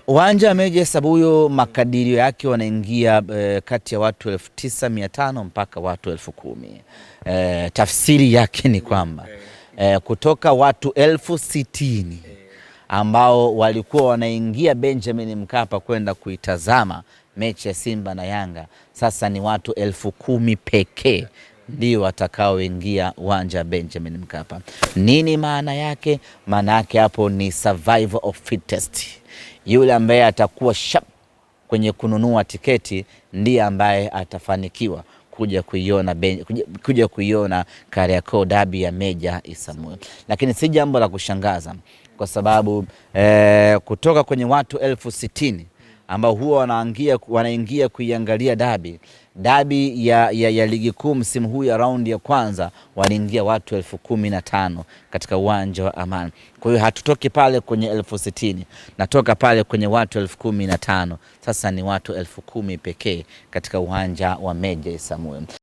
Uwanja wa Meja Isabuhyo makadirio yake wanaingia kati ya watu 9,500 mpaka watu 10,000. Tafsiri yake ni kwamba kutoka watu 60,000 ambao walikuwa wanaingia Benjamin Mkapa kwenda kuitazama mechi ya Simba na Yanga, sasa ni watu 10,000 pekee ndio watakaoingia uwanja Benjamin Mkapa. Nini maana yake? Maana yake hapo ni survival of fittest. Yule ambaye atakuwa sharp kwenye kununua tiketi ndiye ambaye atafanikiwa kuja kuiona Kariakoo Derby ya Meja Isabuhyo. Lakini si jambo la kushangaza kwa sababu kutoka kwenye watu 60,000 ambao huwa wanaingia kuiangalia dabi ya ligi kuu msimu huu ya raundi ya kwanza, waliingia watu 15,000 katika uwanja wa Amani. Kwa hiyo hatutoki pale kwenye 60,000, natoka pale kwenye watu 15,000. Sasa ni watu 10,000 pekee katika uwanja wa Meja Isabuhyo.